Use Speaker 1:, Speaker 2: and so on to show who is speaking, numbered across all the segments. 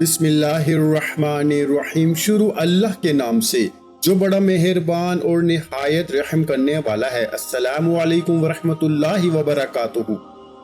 Speaker 1: बिस्मिल्लाहिर्रहमानिर्रहीम। शुरू अल्लाह के नाम से जो बड़ा मेहरबान और निहायत रहम करने वाला है। अस्सलामु अलैकुम वरहमतुल्लाहि वबरकातुहू।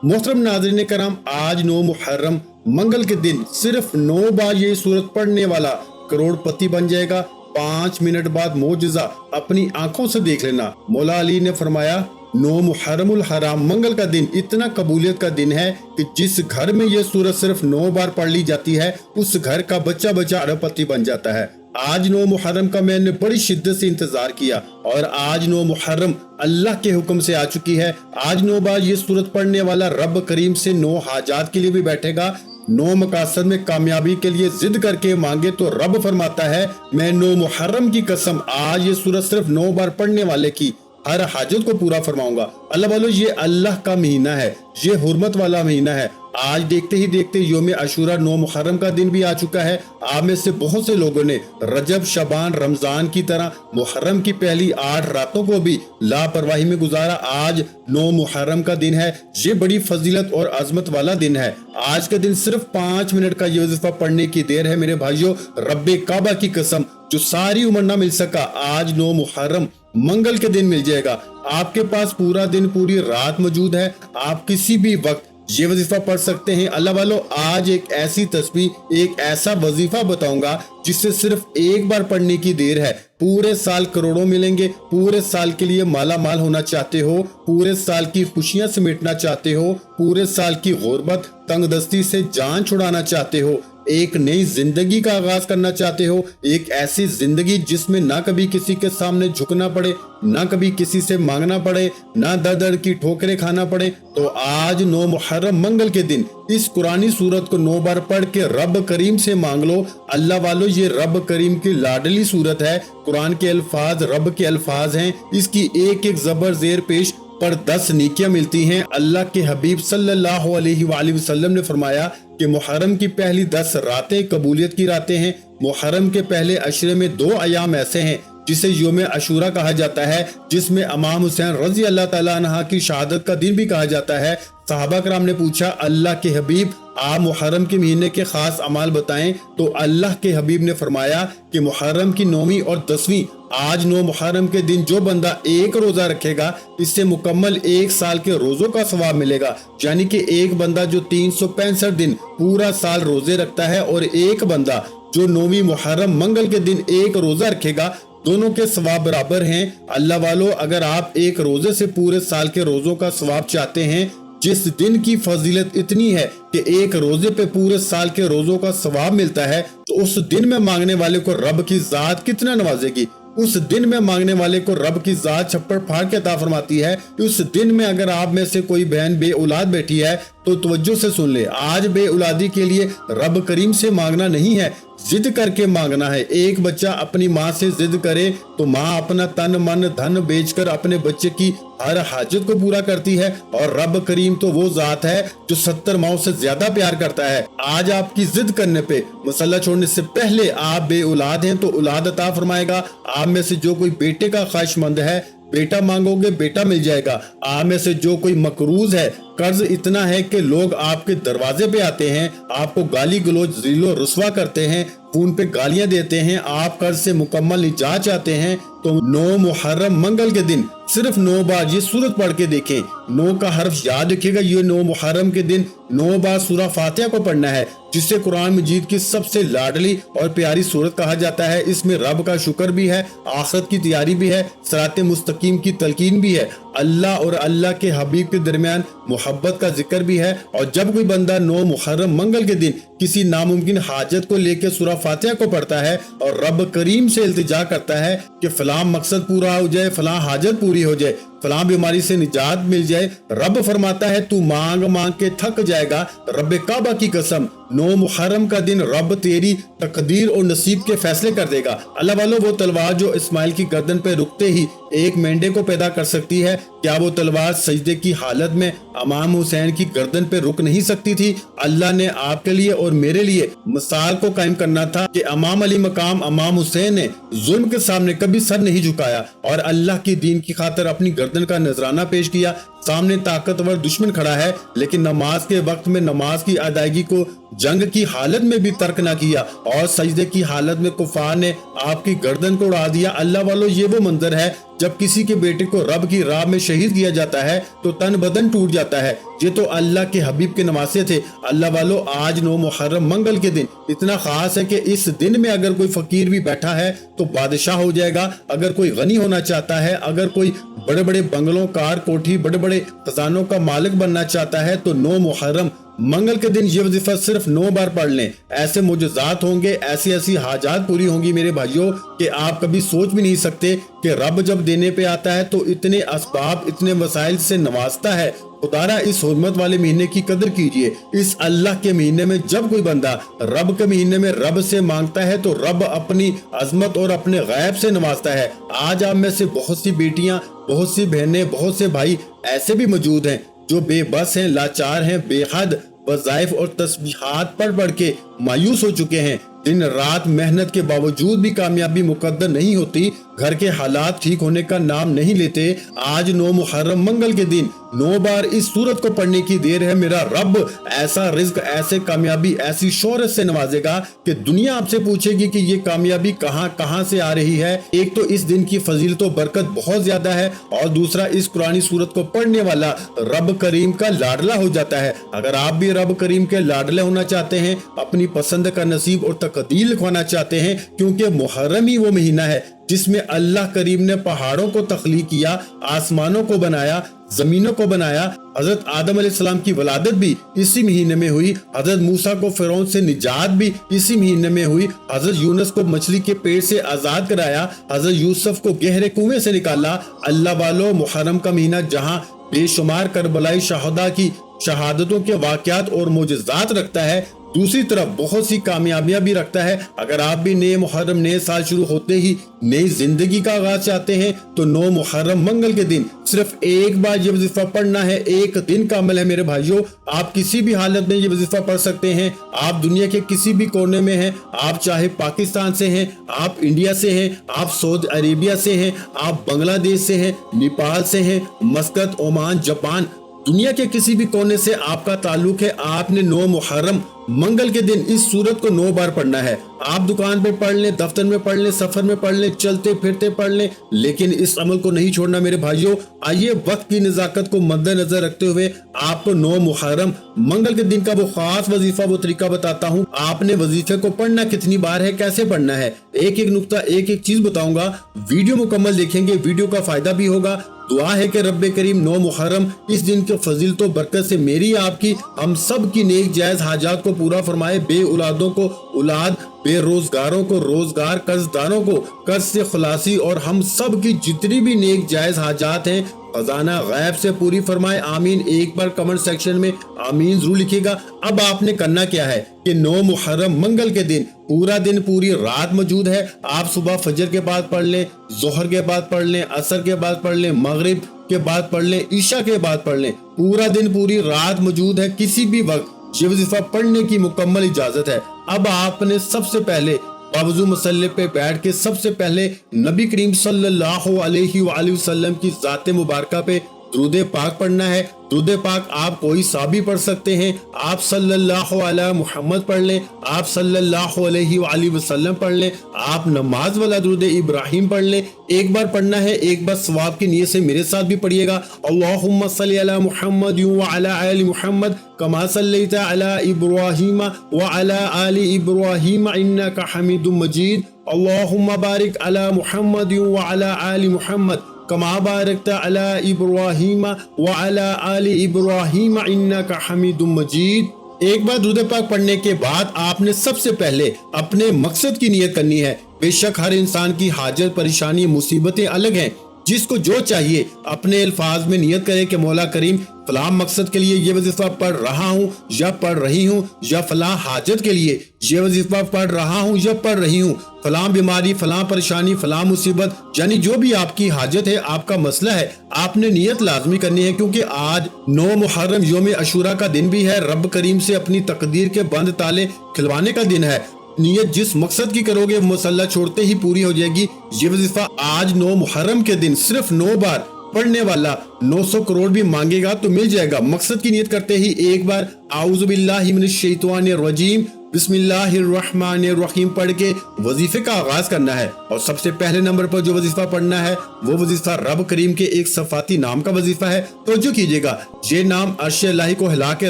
Speaker 1: मोहतरम नाज़रीन करम, आज 9 मुहर्रम मंगल के दिन सिर्फ 9 बार ये सूरत पढ़ने वाला करोड़पति बन जाएगा। 5 मिनट बाद मोजज़ा अपनी आंखों से देख लेना। मौला अली ने फरमाया, 9 मुहर्रमुल हराम मंगल का दिन इतना कबूलियत का दिन है कि जिस घर में ये सूरत सिर्फ 9 बार पढ़ ली जाती है उस घर का बच्चा बच्चा अरबपति बन जाता है। आज 9 मुहर्रम का मैंने बड़ी शिद्दत से इंतजार किया और आज 9 मुहर्रम अल्लाह के हुक्म से आ चुकी है। आज 9 बार ये सूरत पढ़ने वाला रब करीम से 9 हाजात के लिए भी बैठेगा। 9 मकासद में कामयाबी के लिए जिद करके मांगे तो रब फरमाता है, मैं 9 मुहर्रम की कसम आज ये सूरत सिर्फ 9 बार पढ़ने वाले की हर हाजत को पूरा फरमाऊंगा। अल्लाह वालों, ये अल्लाह का महीना है, ये हुर्मत वाला महीना है। आज देखते ही देखते योम अशूरा 9 मुहर्रम का दिन भी आ चुका है। आप में से बहुत से लोगों ने रजब, शबान, रमजान की तरह मुहर्रम की पहली 8 रातों को भी लापरवाही में गुजारा। आज 9 मुहर्रम का दिन है। ये बड़ी फजीलत और अजमत वाला दिन है। आज के दिन सिर्फ 5 मिनट का ये वजीफा पढ़ने की देर है। मेरे भाइयों, रब्बे काबा की कसम, जो सारी उम्र ना मिल सका आज 9 मुहर्रम मंगल के दिन मिल जाएगा। आपके पास पूरा दिन, पूरी रात मौजूद है। आप किसी भी वक्त ये वजीफा पढ़ सकते हैं। अल्लाह वालों, आज एक ऐसी तस्बीह, एक ऐसा वजीफा बताऊंगा जिससे सिर्फ एक बार पढ़ने की देर है। पूरे साल करोड़ों मिलेंगे। पूरे साल के लिए माला माल होना चाहते हो, पूरे साल की खुशियां समेटना चाहते हो, पूरे साल की गुर्बत, तंगदस्ती से जान छुड़ाना चाहते हो, एक नई जिंदगी का आगाज करना चाहते हो, एक ऐसी जिंदगी जिसमें ना कभी किसी के सामने झुकना पड़े, ना कभी किसी से मांगना पड़े, ना दर दर की ठोकरें खाना पड़े, तो आज 9 मुहर्रम मंगल के दिन इस कुरानी सूरत को 9 बार पढ़ के रब करीम से मांग लो। अल्लाह वालों, ये रब करीम की लाडली सूरत है। कुरान के अल्फाज रब के अल्फाज हैं। इसकी एक एक जबर जेर पेश पर 10 नेकियां मिलती हैं। अल्लाह के हबीब सल्लल्लाहु अलैहि वसल्लम ने फरमाया कि मुहर्रम की पहली 10 रातें कबूलियत की रातें हैं। मुहर्रम के पहले अशरे में 2 अयाम ऐसे हैं जिसे योम अशूरा कहा जाता है, जिसमें इमाम हुसैन रजी अल्लाह ताला अन्हा की शहादत का दिन भी कहा जाता है। सहाबा कराम ने पूछा, अल्लाह के हबीब, आप मुहर्रम के महीने के खास अमाल बताएं। तो अल्लाह के हबीब ने फरमाया कि मुहर्रम की 9वीं और 10वीं, आज 9 मुहर्रम के दिन जो बंदा एक रोजा रखेगा इससे मुकम्मल 1 साल के रोजों का सवाब मिलेगा। यानी कि एक बंदा जो 365 दिन पूरा साल रोजे रखता है और एक बंदा जो 9वीं मुहर्रम मंगल के दिन एक रोजा रखेगा, दोनों के सवाब बराबर हैं। अल्लाह वालों, अगर आप एक रोजे से पूरे साल के रोजों का सवाब चाहते हैं, जिस दिन की फजीलत इतनी है कि एक रोजे पे पूरे साल के रोजों का सवाब मिलता है, तो उस दिन में मांगने वाले को रब की जात कितना नवाजेगी। उस दिन में मांगने वाले को रब की जात छप्पड़ फाड़ के अता फरमाती है। उस दिन में अगर आप में से कोई बहन बे औलाद बैठी है तो तवज्जो से सुन ले, आज बे औलादी के लिए रब करीम से मांगना नहीं है, जिद करके मांगना है। एक बच्चा अपनी माँ से जिद करे तो माँ अपना तन मन धन बेचकर अपने बच्चे की हर हाजत को पूरा करती है, और रब करीम तो वो जात है जो 70 माओं से ज्यादा प्यार करता है। आज आपकी जिद करने पे, मसला छोड़ने से पहले आप बे औलाद हैं तो औलाद अता फरमाएगा। आप में से जो कोई बेटे का ख्वाहिशमंद है, बेटा मांगोगे बेटा मिल जाएगा। आप में से जो कोई मकरूज है, कर्ज इतना है कि लोग आपके दरवाजे पे आते हैं, आपको गाली गलौज ज़ीलो रुस्वा करते हैं, फोन पे गालियां देते हैं, आप कर्ज से मुकम्मल निजात चाहते हैं, तो 9 मुहर्रम मंगल के दिन सिर्फ 9 बार ये सूरत पढ़ के देखें। 9 का हर्फ याद रखिएगा। ये 9 मुहर्रम के दिन 9 बार सूरह फातिहा को पढ़ना है, जिसे कुरान मजीद की सबसे लाडली और प्यारी सूरत कहा जाता है। इसमें रब का शुक्र भी है, आखिरत की तैयारी भी है, सिराते मुस्तकीम की तलकीन भी है, अल्लाह और अल्लाह के हबीब के दरमियान मोहब्बत का जिक्र भी है। और जब कोई बंदा 9 मुहर्रम मंगल के दिन किसी नामुमकिन हाजत को लेकर सूरह फातिहा को पढ़ता है और रब करीम से इल्तिजा करता है कि फलां मकसद पूरा हो जाए, फलां हाजत पूरी हो जाए, फलां बीमारी से निजात मिल जाए, रब फरमाता है तू मांग मांग के थक जाएगा। रब काबा की कसम, 9 मुहर्रम का दिन रब तेरी तकदीर और नसीब के फैसले कर देगा। अल्लाह वालों, वो तलवार जो इस्माइल की गर्दन पे रुकते ही एक मेंढे को पैदा कर सकती है, क्या वो तलवार सजदे की हालत में इमाम हुसैन की गर्दन पे रुक नहीं सकती थी? अल्लाह ने आपके लिए और मेरे लिए मिसाल को कायम करना था कि इमाम अली मकाम इमाम हुसैन ने जुल्म के सामने कभी सर नहीं झुकाया और अल्लाह की दीन की खातिर अपनी गर्दन का नजराना पेश किया। سامنے طاقتور دشمن کھڑا ہے لیکن نماز کے وقت میں نماز کی ادائیگی کو جنگ کی حالت میں بھی ترک نہ کیا اور سجدے کی حالت میں کفار نے آپ کی گردن کو اڑا دیا۔ اللہ والو، یہ وہ منظر ہے جب کسی کے بیٹے کو رب کی راہ میں شہید کیا جاتا ہے تو تن بدن ٹوٹ جاتا ہے۔ یہ تو اللہ کے حبیب کے نواسے تھے۔ اللہ والو، آج 9 محرم منگل کے دن اتنا خاص ہے کہ اس دن میں اگر کوئی فقیر بھی بیٹھا ہے تو بادشاہ ہو جائے گا۔ اگر کوئی غنی ہونا چاہتا ہے، اگر کوئی بڑے بڑے بنگلوں، کار کوٹھی، بڑے بڑے خزانوں کا مالک بننا چاہتا ہے تو 9 محرم منگل کے دن یہ وظیفہ صرف 9 بار پڑھ لیں۔ ایسے معجزات ہوں گے، ایسی حاجات پوری ہوں گی میرے بھائیوں کہ آپ کبھی سوچ بھی نہیں سکتے کہ رب جب دینے پہ آتا ہے تو اتنے اسباب، اتنے وسائل سے نوازتا ہے۔ خدارا اس حرمت والے مہینے کی قدر کیجئے۔ اس اللہ کے مہینے میں جب کوئی بندہ رب کے مہینے میں رب سے مانگتا ہے تو رب اپنی عظمت اور اپنے غیب سے نوازتا ہے۔ آج آپ میں سے بہت سی بیٹیاں، بہت سی بہنیں، بہت سے بھائی ایسے بھی موجود ہیں جو بے بس ہیں، لاچار ہیں، بے حد وظائف اور تسبیحات پڑھ کے مایوس ہو چکے ہیں۔ دن رات محنت کے باوجود بھی کامیابی مقدر نہیں ہوتی، گھر کے حالات ٹھیک ہونے کا نام نہیں لیتے۔ آج 9 محرم منگل کے دن 9 بار اس سورت کو پڑھنے کی دیر ہے۔ میرا رب ایسا رزق، ایسے کامیابی، ایسی شہرت سے نوازے گا کہ دنیا آپ سے پوچھے گی کہ یہ کامیابی کہاں سے آ رہی ہے۔ ایک تو اس دن کی فضیلت و برکت بہت زیادہ ہے اور دوسرا اس قرآنی سورت کو پڑھنے والا رب کریم کا لاڈلا ہو جاتا ہے۔ اگر آپ بھی رب کریم کے لاڈلے ہونا چاہتے ہیں، اپنی پسند کا نصیب اور تقدیر لکھوانا چاہتے ہیں، کیونکہ محرم ہی وہ مہینہ ہے جس میں اللہ کریم نے پہاڑوں کو تخلیق کیا، آسمانوں کو بنایا، زمینوں کو بنایا۔ حضرت آدم علیہ السلام کی ولادت بھی اسی مہینے میں ہوئی، حضرت موسیٰ کو فرعون سے نجات بھی اسی مہینے میں ہوئی، حضرت یونس کو مچھلی کے پیٹ سے آزاد کرایا، حضرت یوسف کو گہرے کنویں سے نکالا۔ اللہ والو، محرم کا مہینہ جہاں بے شمار کربلائی شہداء کی شہادتوں کے واقعات اور معجزات رکھتا ہے، دوسری طرف بہت سی کامیابیاں بھی رکھتا ہے۔ اگر آپ بھی نئے محرم، نئے سال شروع ہوتے ہی نئی زندگی کا آغاز چاہتے ہیں تو 9 محرم منگل کے دن صرف ایک بار یہ وظیفہ پڑھنا ہے۔ ایک دن کا عمل ہے میرے بھائیوں، آپ کسی بھی حالت میں یہ وظیفہ پڑھ سکتے ہیں۔ آپ دنیا کے کسی بھی کونے میں ہیں، آپ چاہے پاکستان سے ہیں، آپ انڈیا سے ہیں، آپ سعودی عربیہ سے ہیں، آپ بنگلہ دیش سے ہیں، نیپال سے ہیں، مسقط، عمان، جاپان، دنیا کے کسی بھی کونے سے آپ کا تعلق ہے، آپ نے 9 محرم منگل کے دن اس سورت کو 9 بار پڑھنا ہے۔ آپ دکان پہ پڑھ لیں، دفتر میں پڑھ لیں، سفر میں پڑھ لیں، چلتے پھرتے پڑھ لیں، لیکن اس عمل کو نہیں چھوڑنا میرے بھائیوں۔ آئیے وقت کی نزاکت کو مد نظر رکھتے ہوئے آپ کو 9 محرم منگل کے دن کا وہ خاص وظیفہ، وہ طریقہ بتاتا ہوں۔ آپ نے وظیفے کو پڑھنا کتنی بار ہے، کیسے پڑھنا ہے، ایک نقطہ، ایک چیز بتاؤں گا۔ ویڈیو مکمل دیکھیں گے، ویڈیو کا فائدہ بھی ہوگا۔ دعا ہے کہ رب کریم 9 محرم اس دن کے فضیلت و برکت سے میری، آپ کی، ہم سب کی نیک جائز حاجات کو پورا فرمائے، بے اولادوں کو اولاد، بے روزگاروں کو روزگار، قرض داروں کو قرض سے خلاصی، اور ہم سب کی جتنی بھی نیک جائز حاجات ہیں خزانہ غیب سے پوری فرمائے، آمین۔ ایک بار کمنٹ سیکشن میں آمین ضرور لکھیے گا۔ اب آپ نے کرنا کیا ہے کہ 9 محرم منگل کے دن پورا دن، پوری رات موجود ہے۔ آپ صبح فجر کے بعد پڑھ لیں، ظہر کے بعد پڑھ لیں، عصر کے بعد پڑھ لیں، مغرب کے بعد پڑھ لیں، عشاء کے بعد پڑھ لیں، پورا دن، پوری رات موجود ہے۔ کسی بھی وقت یہ وظیفہ پڑھنے کی مکمل اجازت ہے۔ اب آپ نے سب سے پہلے باوضو مصلی پہ بیٹھ کے سب سے پہلے نبی کریم صلی اللہ علیہ وآلہ وسلم کی ذات مبارکہ پہ درود پاک پڑھنا ہے۔ درود پاک آپ کوئی سا بھی پڑھ سکتے ہیں۔ آپ صلی اللہ علیہ محمد پڑھ لیں، آپ صلی اللہ علیہ وآلہ وسلم پڑھ لیں، آپ نماز والا درود ابراہیم پڑھ لیں۔ ایک بار پڑھنا ہے، ایک بار ثواب کی نیت سے میرے ساتھ بھی پڑھیے گا۔ اللہم صلی علی محمد وعلی آل محمد کما صلیت علی ابراہیم وعلی آل ابراہیم انک حمید مجید۔ اللہم بارک علی محمد وعلی آل محمد کما بارکت علی ابراہیم وعلی آل ابراہیم انک حمید مجید۔ ایک بار درود پاک پڑھنے کے بعد آپ نے سب سے پہلے اپنے مقصد کی نیت کرنی ہے۔ بے شک ہر انسان کی حاجت، پریشانی، مصیبتیں الگ ہیں۔ جس کو جو چاہیے اپنے الفاظ میں نیت کرے کہ مولا کریم فلاں مقصد کے لیے یہ وظیفہ پڑھ رہا ہوں یا پڑھ رہی ہوں، یا فلاں حاجت کے لیے یہ وظیفہ پڑھ رہا ہوں یا پڑھ رہی ہوں، فلاں بیماری، فلاں پریشانی، فلاں مصیبت، یعنی جو بھی آپ کی حاجت ہے، آپ کا مسئلہ ہے، آپ نے نیت لازمی کرنی ہے، کیونکہ آج 9 محرم یوم عاشوراء کا دن بھی ہے، رب کریم سے اپنی تقدیر کے بند تالے کھلوانے کا دن ہے۔ نیت جس مقصد کی کرو گے مصلی چھوڑتے ہی پوری ہو جائے گی۔ یہ وظیفہ آج 9 محرم کے دن صرف 9 بار पढ़ने वाला 900 करोड़ भी मांगेगा तो मिल जाएगा। मकसद की नियत करते ही एक बार आऊज़ु बिल्लाहि मिनश शैतानिर रजीम बिस्मिल्लाहिर्रहमानिर्रहीम पढ़ के वजीफे का आगाज करना है। और सबसे पहले नंबर पर जो वजीफा पढ़ना है वो वजीफा रब करीम के एक सफाती नाम का वजीफा है। तो जो कीजिएगा, ये नाम अर्श इलाही को हिला के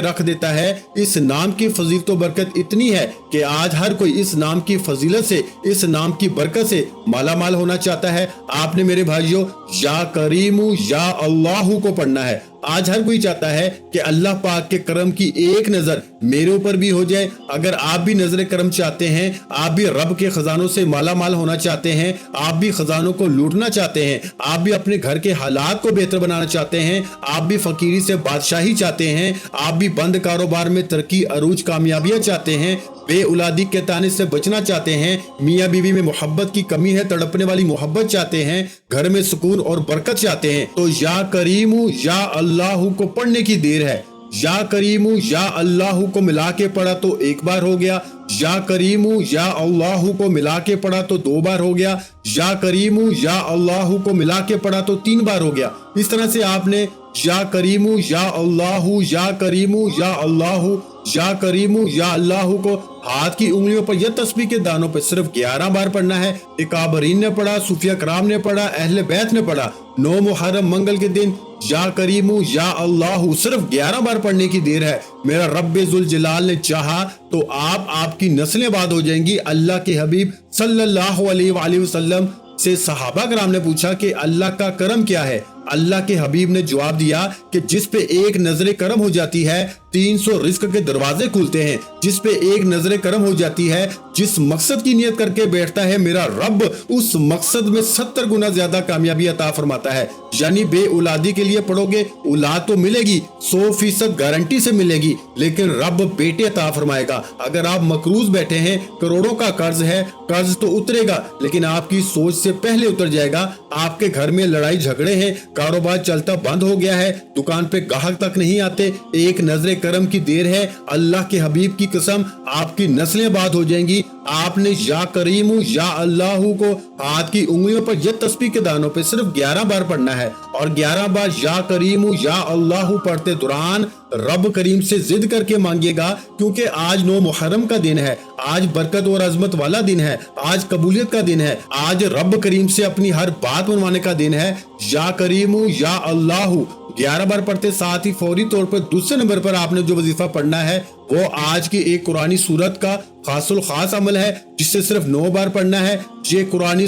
Speaker 1: रख देता है। इस नाम की फजीलत व बरकत इतनी है कि आज हर कोई इस नाम की फजीलत से, इस नाम की बरकत से माला माल होना चाहता है। आपने मेरे भाइयों या करीमू या अल्लाहू को पढ़ना है। आज हर कोई चाहता है कि अल्लाह पाक के करम की एक नजर मेरे ऊपर भी हो जाए। अगर आप भी नजर करम चाहते हैं, आप भी रब के खजानों से माला माल होना चाहते हैं, आप भी खजानों को लूटना चाहते हैं, आप भी अपने घर के हालात को बेहतर बनाना चाहते हैं, आप भी फकीरी से बादशाही चाहते हैं, आप भी बंद कारोबार में तरक्की अरूज कामयाबियां चाहते हैं, बे औलादी के ताने से बचना चाहते हैं, मियाँ बीवी में मोहब्बत की कमी है, तड़पने वाली मोहब्बत चाहते हैं, घर में सुकून और बरकत चाहते हैं, तो या करीमू या अल्लाहू को पढ़ने की देर है। या करीमू या अल्लाहू को मिला के पढ़ा तो एक बार हो गया, या करीमू या अल्लाहू को मिला के पढ़ा तो 2 बार हो गया, या करीमू या अल्लाहू को मिला के पढ़ा तो 3 बार हो गया। इस तरह से आपने या करीमू या अल्लाहू, या करीमू या अल्लाहू, या करीमू या अल्लाहू को हाथ की उंगलियों पर या तस्बीह के दानों पर सिर्फ 11 बार पढ़ना है। इकाबरीन ने पढ़ा, सूफिया कराम ने पढ़ा, अहले बैत ने पढ़ा। 9 मुहर्रम मंगल के दिन या करीमू या अल्लाहू सिर्फ 11 बार पढ़ने की देर है। मेरा रब्बे जुल जलाल ने चाहा तो आपकी नस्लें बाद हो जाएंगी। अल्लाह के हबीब सल्लल्लाहु अलैहि वसल्लम से सहाबा कराम ने पूछा कि अल्लाह का करम क्या है। अल्लाह के हबीब ने जवाब दिया कि जिस पे एक नजर करम हो जाती है 300 रिस्क के दरवाजे खुलते हैं। जिस पे एक नजर करम हो जाती है, जिस मकसद की नियत करके बैठता है, मेरा रब उस मकसद में 70 गुना ज्यादा कामयाबी अता फरमाता है। यानी बे औलादी के लिए पढ़ोगे, औलाद तो मिलेगी, 100% गारंटी से मिलेगी, लेकिन रब बेटे अता फरमाएगा। अगर आप मकरूज बैठे हैं, करोड़ों का कर्ज है, कर्ज तो उतरेगा लेकिन आपकी सोच से पहले उतर जाएगा। आपके घर में लड़ाई झगड़े हैं, कारोबार चलता बंद हो गया है, दुकान पे ग्राहक तक नहीं आते, एक नजर करम की देर है। अल्लाह के हबीब की कसम आपकी नस्लें बाद हो जाएंगी। आपने या करीमू या अल्लाहू को हाथ की उंगलियों पर या तस्बीह के दानों पे सिर्फ 11 बार पढ़ना है। और 11 बार या करीमू या अल्लाहू पढ़ते दौरान रब करीम से जिद करके मांगिएगा, क्योंकि आज 9 मुहर्रम का दिन है, आज बरकत और अजमत वाला दिन है, आज कबूलियत का दिन है, आज रब करीम से अपनी हर बात मनवाने का दिन है। या करीमू या अल्लाहू 11 बार पढ़ते साथ ही फौरी तौर पर दूसरे नंबर पर आपने जो वजीफा पढ़ना है वो आज की एक कुरानी सूरत का खासुल खास अमल है, जिससे सिर्फ 9 बार पढ़ना है। ये कुरानी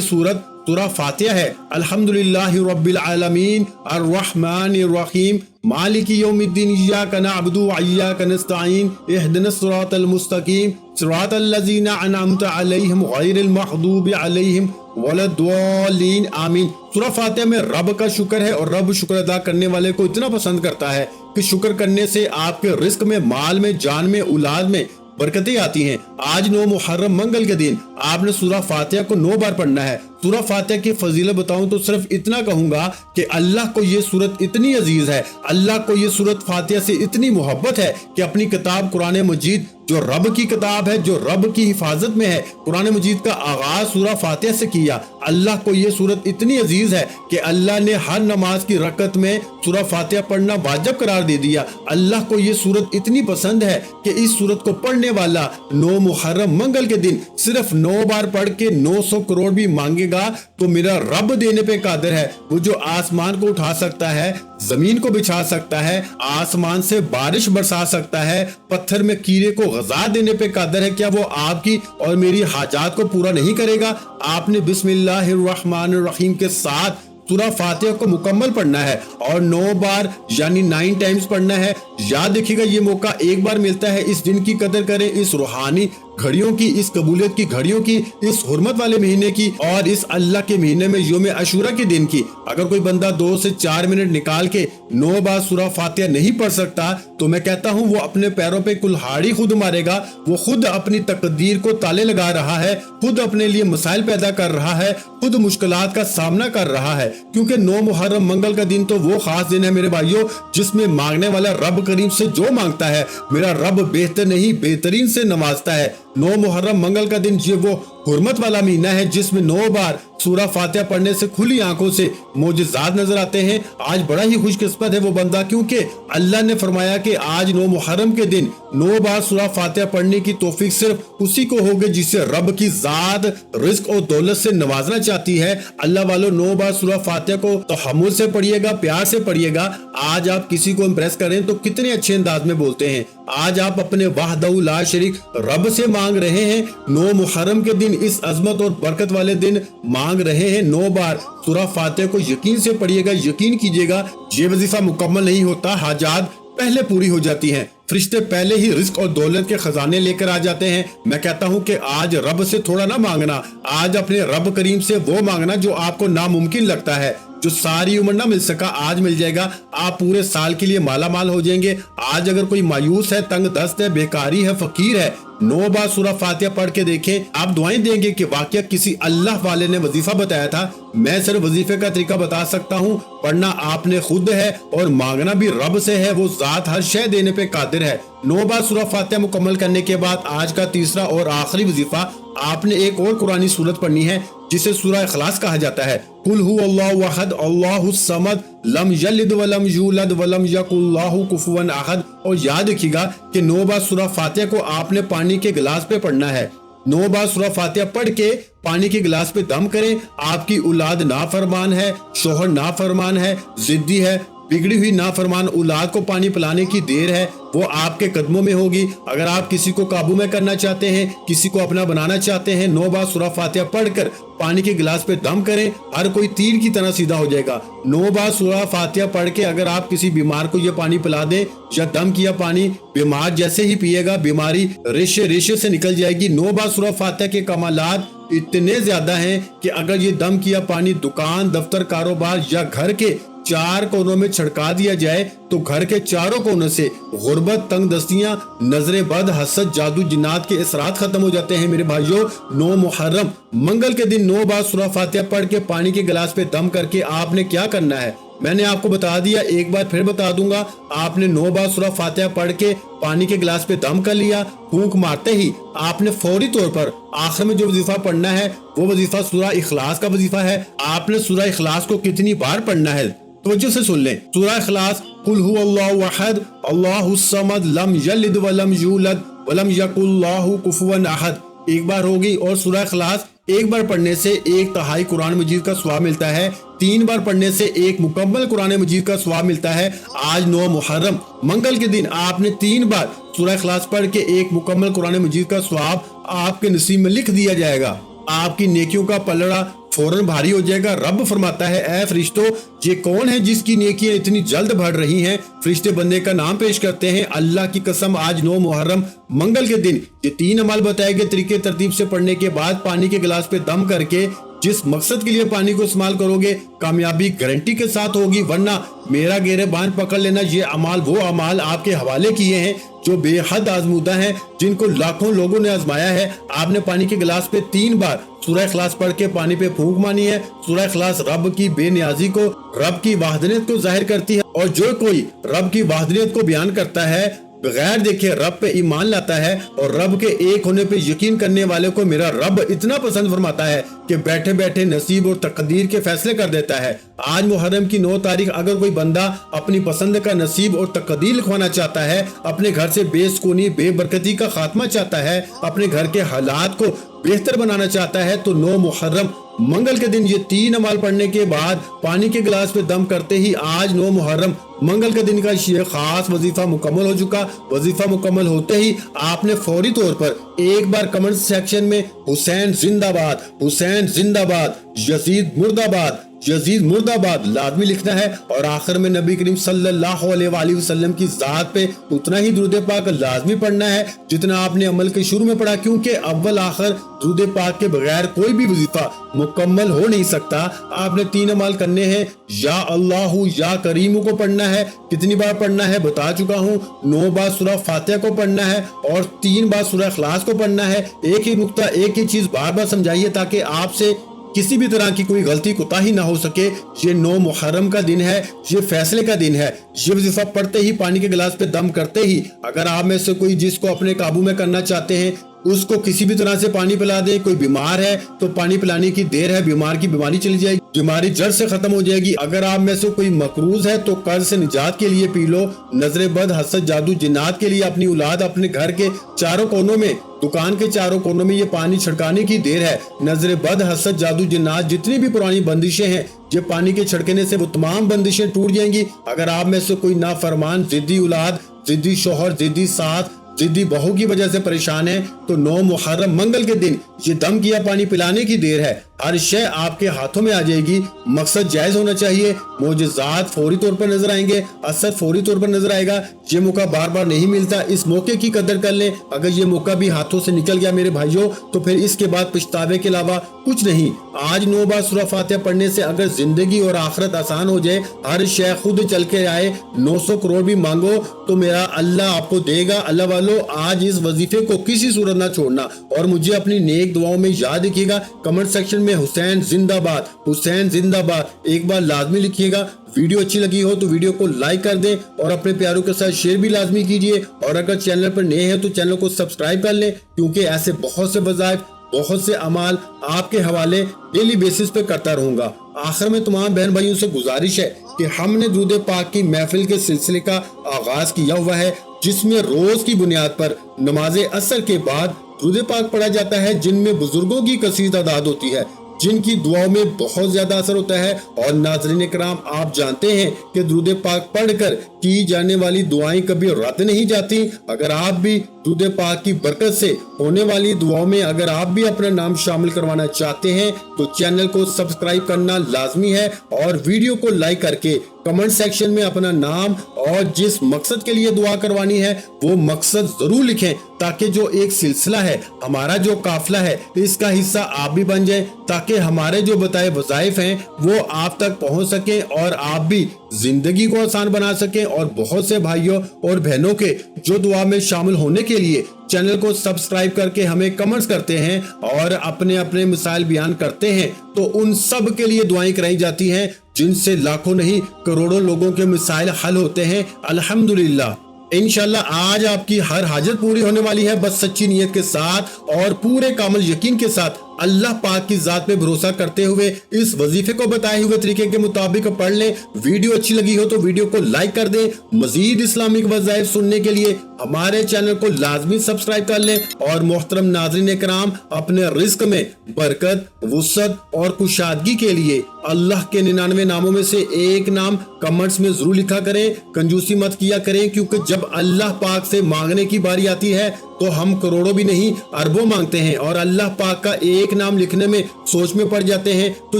Speaker 1: सूरत सूरा फातिहा है। अल्हम्दुलिल्लाहि रब्बिल आलमीन अर्रहमानिर रहीम मालिकी यौमिद्दीन इय्याका नअबुदु व इय्याका नस्तईन इहदिनस सिरातल मुस्तकीम सिरातल लज़ीना अनअमता अलैहिम गैरिल मग़दूबि अलैहिम वलद्दालीन आमीन। सूरा फातिहा में रब का शुक्र है और रब शुक्र अदा करने वाले को इतना पसंद करता है कि शुक्र करने से आपके रिस्क में, माल में, जान में, औलाद में बरकतें आती हैं। आज 9 मुहर्रम मंगल के दिन आपने सूरा फातिहा को 9 बार पढ़ना है। सूरा फातिहा की फजीलत बताऊं तो सिर्फ इतना कहूंगा कि अल्लाह को ये सूरत इतनी अजीज है, अल्लाह को ये सूरत फातिहा से इतनी मोहब्बत है कि अपनी किताब कुरान मजीद जो रब की किताब है, जो रब की हिफाजत में है, कुरान मजीद का आगाज सूरा फातिहा से किया। अल्लाह को ये सूरत इतनी अजीज है कि अल्लाह ने हर नमाज की रकत में सूरा फातिहा पढ़ना वाजिब करार दे दिया। अल्लाह को ये सूरत इतनी पसंद है कि इस सूरत को पढ़ने वाला 9 मुहर्रम मंगल के दिन सिर्फ 9 बार पढ़ के 900 करोड़ भी मांगेगा तो मेरा रब देने पे कादिर है। वो जो आसमान को उठा सकता है, जमीन को बिछा सकता है, आसमान से बारिश बरसा सकता है, पत्थर में कीड़े को गज़ा देने पे कादिर है। क्या वो आपकी और मेरी हाजात को पूरा नहीं करेगा? आपने बिस्मिल्लाहिर्रहमानिर्रहीम के साथ सूरा फातिहा को मुकम्मल पढ़ना है और 9 बार यानी 9 टाइम्स पढ़ना है। याद रखिएगा, ये मौका एक बार मिलता है। इस दिन की कदर करें, इस रूहानी घड़ियों की, इस कबूलियत की घड़ियों की, इस हुर्मत वाले महीने की और इस अल्लाह के महीने में यौम अशूरा के दिन की। अगर कोई बंदा 2 से 4 मिनट निकाल के 9 बार सूरा फातिहा नहीं पढ़ सकता तो मैं कहता हूँ वो अपने पैरों पे कुल्हाड़ी खुद मारेगा। वो खुद अपनी तकदीर को ताले लगा रहा है, खुद अपने लिए मसाइल पैदा कर रहा है, खुद मुश्किलात का सामना कर रहा है। क्योंकि 9 मुहर्रम मंगल का दिन तो वो खास दिन है मेरे भाइयों, जिसमें मांगने वाला रब करीम से जो मांगता है मेरा रब बेहतर नहीं बेहतरीन से नवाजता है। 9 मुहर्रम मंगल का दिन ये वो हुर्मत वाला महीना है जिसमें 9 बार सूरह फातिहा पढ़ने से खुली आंखों से मोजज़ात नजर आते हैं। आज बड़ा ही खुशकिस्मत है वो बंदा, क्योंकि अल्लाह ने फरमाया कि आज 9 मुहर्रम के दिन 9 बार सूरह फातिहा पढ़ने की तौफीक सिर्फ उसी को होगी जिसे रब की जात रिज्क और दौलत से नवाजना चाहती है। अल्लाह वालों, 9 बार सूरह फातिहा को तहम्मुल से पढ़िएगा, प्यार से पढ़िएगा। आज आप किसी को इम्प्रेस करें तो कितने अच्छे अंदाज में बोलते हैं। आज आप अपने वाहदहू ला शरीक रब से मांग रहे हैं। 9 मुहर्रम के दिन इस अजमत और बरकत वाले दिन मांग रहे हैं। 9 बार सूरह फातिहा को यकीन से पढ़िएगा। यकीन कीजिएगा, ये वजीफा मुकम्मल नहीं होता, हाजात पहले पूरी हो जाती हैं। फरिश्ते पहले ही रिस्क और दौलत के खजाने लेकर आ जाते हैं। मैं कहता हूं कि आज रब से थोड़ा ना मांगना, आज अपने रब करीम से वो मांगना जो आपको नामुमकिन लगता है, जो सारी उम्र ना मिल सका, आज मिल जाएगा। आप पूरे साल के लिए माला माल हो जाएंगे। आज अगर कोई मायूस है, तंग दस्त है, बेकारी है, फकीर है, 9 बार सूरह फातिहा पढ़ के देखें, आप दुआएं देंगे कि वाकया किसी अल्लाह वाले ने वजीफा बताया था। मैं सिर्फ वजीफे का तरीका बता सकता हूँ, पढ़ना आपने खुद है और मांगना भी रब से है। वो जात हर शय देने पे कादिर है। 9 बार सूरह फातिहा मुकम्मल करने के बाद आज का तीसरा और आखिरी वजीफा, आपने एक और कुरानी सूरत पढ़नी है जिसे सूरह इखलास कहा जाता है। कुल हु अल्लाहु अहद अल्लाहुस समद लम यलिद वलम यूलद वलम यकुल लहु कुफुवन अहद। और याद रखिएगा कि 9 बार सूरह फातिहा को आपने पानी के गिलास पे पढ़ना है। 9 बार सूरह फातिहा पढ़ के पानी के गिलास पे दम करें। आपकी औलाद नाफरमान है, शोहर नाफरमान है, जिद्दी है, बिगड़ी हुई नाफरमान औलाद को पानी पिलाने की देर है, वो आपके कदमों में होगी। अगर आप किसी को काबू में करना चाहते हैं, किसी को अपना बनाना चाहते हैं, 9 बार सूरह फातिहा पढ़कर पानी के गिलास पे दम करें, हर कोई तीर की तरह सीधा हो जाएगा। 9 बार सूरह फातिहा पढ़ के अगर आप किसी बीमार को ये पानी पिला दें या दम किया पानी, बीमार जैसे ही पिएगा बीमारी रेशे रेशे से निकल जाएगी। 9 बार सूरह फातिहा के कमालात इतने ज्यादा हैं कि अगर ये दम किया पानी दुकान, दफ्तर, कारोबार या घर के 4 कोनों में छिड़का दिया जाए तो घर के चारों कोनों से गुर्बत, तंग दस्तियां, नजरे बद, हसद, जादू, जिन्नात के असरात खत्म हो जाते हैं। मेरे भाइयों, 9 मुहर्रम मंगल के दिन 9 बार सूरह फातिहा पढ़ के पानी के गिलास पे दम करके आपने क्या करना है मैंने आपको बता दिया, एक बार फिर बता दूंगा। आपने 9 बार सूरह फातिहा पढ़ के पानी के गिलास पे दम कर लिया, फूंक मारते ही आपने फौरी तौर पर आखिर में जो वजीफा पढ़ना है वो वजीफा सूरह इखलास का वजीफा है। आपने सूरह इखलास को कितनी बार पढ़ना है तवज्जो से सुन लें। सूरह इखलास, कुल हु अल्लाहु अहद अल्लाहुस समद लम यलिद वलम यूलद वलम यकुल लहु कुफुवन अहद एक बार होगी। और सूरह इखलास एक बार पढ़ने से 1/3 कुरान मजीद का सवाब मिलता है, 3 बार पढ़ने से 1 मुकम्मल कुरान मजीद का सवाब मिलता है। आज 9 मुहर्रम मंगल के दिन आपने 3 बार सूरह इखलास पढ़ के 1 मुकम्मल कुरान मजीद का सवाब आपके नसीब में लिख दिया जाएगा। आपकी नेकियों का पलड़ा फौरन भारी हो जाएगा। रब फरमाता है, ऐ फरिश्तों, ये कौन है जिसकी नेकियां इतनी जल्द बढ़ रही हैं? फरिश्ते बंदे का नाम पेश करते हैं। अल्लाह की कसम, आज 9 मुहर्रम मंगल के दिन ये 3 अमल बताए गए तरीके तरतीब से पढ़ने के बाद पानी के गिलास पे दम करके जिस मकसद के लिए पानी को इस्तेमाल करोगे कामयाबी गारंटी के साथ होगी। वरना मेरा गिरबान पकड़ लेना, ये अमाल वो अमाल आपके हवाले किए हैं जो बेहद आजमूदा हैं, जिनको लाखों लोगों ने आजमाया है। आपने पानी के गिलास पे 3 बार सूरह इखलास पढ़ के पानी पे फूंक मानी है। सूरह इखलास रब की बेनियाजी को, रब की वाहदनियत को जाहिर करती है। और जो कोई रब की वाहदनियत को बयान करता है, बगैर देखे रब पे ईमान लाता है और रब के एक होने पे यकीन करने वाले को मेरा रब इतना पसंद फरमाता है कि बैठे बैठे नसीब और तकदीर के फैसले कर देता है। आज मुहर्रम की 9 तारीख अगर कोई बंदा अपनी पसंद का नसीब और तकदीर लिखवाना चाहता है, अपने घर से बेसुकूनी बेबरकती का खात्मा चाहता है, अपने घर के हालात को बेहतर बनाना चाहता है, तो 9 मुहर्रम मंगल के दिन ये 3 अमाल पढ़ने के बाद पानी के गिलास पे दम करते ही आज 9 मुहर्रम मंगल के दिन का ये खास वजीफा मुकम्मल हो चुका। वजीफा मुकम्मल होते ही आपने फौरी तौर पर एक बार कमेंट सेक्शन में हुसैन जिंदाबाद, हुसैन जिंदाबाद, यजीद मुर्दाबाद, यजीद मुर्दाबाद लाजमी लिखना है। और आखिर में नबी करीम सल्लल्लाहु अलैहि वसल्लम की जात पे उतना ही दुरूद पाक लाजमी पढ़ना है जितना आपने अमल के शुरू में पढ़ा, क्योंकि अव्वल आखिर दुरूद पाक के बगैर कोई भी वजीफा मुकम्मल हो नहीं सकता। आपने 3 अमल करने हैं, या अल्लाहु या करीमु को पढ़ना है। कितनी बार पढ़ना है बता चुका हूँ, 9 बार सूरह फातिहा को पढ़ना है और 3 बार सूरह इखलास को पढ़ना है। एक ही नुक्ता, एक ही चीज बार बार समझाइए ताकि आपसे किसी भी तरह की कोई गलती कोताही ना हो सके। ये 9 मुहर्रम का दिन है, ये फैसले का दिन है। ये वजीफा पढ़ते ही पानी के गिलास पे दम करते ही अगर आप में से कोई जिसको अपने काबू में करना चाहते हैं, اس کو کسی بھی طرح سے پانی پلا دیں. کوئی بیمار ہے تو پانی پلانے کی دیر ہے، بیمار کی بیماری چلی جائے گی، بیماری جڑ سے ختم ہو جائے گی. اگر آپ میں سے کوئی مقروض ہے تو قرض سے نجات کے لیے پی لو. نظر بد، حسد، جادو، جنات کے لیے اپنی اولاد اپنے گھر کے چاروں کونوں میں، دکان کے چاروں کونوں میں یہ پانی چھڑکانے کی دیر ہے. نظر بد، حسد، جادو، جنات، جتنی بھی پرانی بندشیں ہیں، یہ پانی کے چھڑکنے سے وہ تمام بندشیں ٹوٹ جائیں گی. اگر آپ میں سے کوئی نافرمان، ضدی اولاد، ضدی شوہر، ضدی ساتھ، ضدی بہو کی وجہ سے پریشان ہے تو 9 محرم منگل کے دن یہ دم کیا پانی پلانے کی دیر ہے. ہر شے آپ کے ہاتھوں میں آ جائے گی. مقصد جائز ہونا چاہیے. معجزات فوری طور پر نظر آئیں گے، اثر فوری طور پر نظر آئے گا. یہ موقع بار بار نہیں ملتا، اس موقع کی قدر کر لیں. اگر یہ موقع بھی ہاتھوں سے نکل گیا میرے بھائیوں تو پھر اس کے بعد پچھتاوے کے علاوہ کچھ نہیں. آج 9 بار سورہ فاتحہ پڑھنے سے اگر زندگی اور آخرت آسان ہو جائے، ہر شے خود چل کے آئے، 900 کروڑ بھی مانگو تو میرا اللہ آپ کو دے گا. اللہ والو، آج اس وظیفے کو کسی صورت نہ چھوڑنا اور مجھے اپنی نیک دعاؤں میں یاد رکھیے گا. کمنٹ سیکشن میں حسین زندہ باد، حسین زندہ باد ایک بار لازمی لکھیے گا. ویڈیو اچھی لگی ہو تو ویڈیو کو لائک کر دیں اور اپنے پیاروں کے ساتھ شیئر بھی لازمی کیجئے. اور اگر چینل پر نئے ہیں تو چینل کو سبسکرائب کر لیں، کیونکہ ایسے بہت سے وظائف، بہت سے اعمال آپ کے حوالے ڈیلی بیسس پہ کرتا رہوں گا. آخر میں تمام بہن بھائیوں سے گزارش ہے کہ ہم نے درود پاک کی محفل کے سلسلے کا آغاز کیا ہوا ہے، جس میں روز کی بنیاد پر نماز عصر کے بعد درود پاک پڑھا جاتا ہے، جن میں بزرگوں کی کثیر تعداد ہوتی ہے، جن کی دعاؤں میں بہت زیادہ اثر ہوتا ہے. اور ناظرین کرام، آپ جانتے ہیں کہ درود پاک پڑھ کر کی جانے والی دعائیں کبھی رد نہیں جاتی. اگر آپ بھی درود پاک کی برکت سے ہونے والی دعاؤں میں اگر آپ بھی اپنا نام شامل کروانا چاہتے ہیں تو چینل کو سبسکرائب کرنا لازمی ہے اور ویڈیو کو لائک کر کے کمنٹ سیکشن میں اپنا نام اور جس مقصد کے لیے دعا کروانی ہے وہ مقصد ضرور لکھیں، تاکہ جو ایک سلسلہ ہے، ہمارا جو قافلہ ہے، اس کا حصہ آپ بھی بن جائیں، تاکہ ہمارے جو بتائے وظائف ہیں وہ آپ تک پہنچ سکیں اور آپ بھی زندگی کو آسان بنا سکیں. اور بہت سے بھائیوں اور بہنوں کے جو دعا میں شامل ہونے کے لیے چینل کو سبسکرائب کر کے ہمیں کمنٹس کرتے ہیں اور اپنے اپنے مسائل بیان کرتے ہیں، تو ان سب کے لیے دعائیں کرائی جاتی ہیں، جن سے لاکھوں نہیں کروڑوں لوگوں کے مسائل حل ہوتے ہیں الحمدللہ. انشاءاللہ آج آپ کی ہر حاجت پوری ہونے والی ہے، بس سچی نیت کے ساتھ اور پورے کامل یقین کے ساتھ اللہ پاک کی ذات پہ بھروسہ کرتے ہوئے اس وظیفے کو بتائے ہوئے طریقے کے مطابق پڑھ لیں. ویڈیو اچھی لگی ہو تو ویڈیو کو لائک کر دیں. مزید اسلامک وظائف سننے کے لیے ہمارے چینل کو لازمی سبسکرائب کر لیں. اور محترم ناظرین کرام، اپنے رزق میں برکت، وسعت اور کشادگی کے لیے اللہ کے 99 ناموں میں سے ایک نام کمنٹس میں ضرور لکھا کریں. کنجوسی مت کیا کریں، کیونکہ جب اللہ پاک سے مانگنے کی باری آتی ہے تو ہم کروڑوں بھی نہیں اربوں مانگتے ہیں اور اللہ پاک کا ایک نام لکھنے میں سوچ میں پڑ جاتے ہیں. تو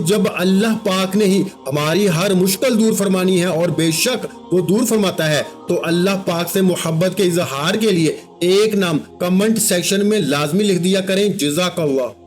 Speaker 1: جب اللہ پاک نے ہی ہماری ہر مشکل دور فرمانی ہے اور بے شک وہ دور فرماتا ہے، تو اللہ پاک سے محبت کے اظہار کے لیے ایک نام کمنٹ سیکشن میں لازمی لکھ دیا کریں. جزاک اللہ.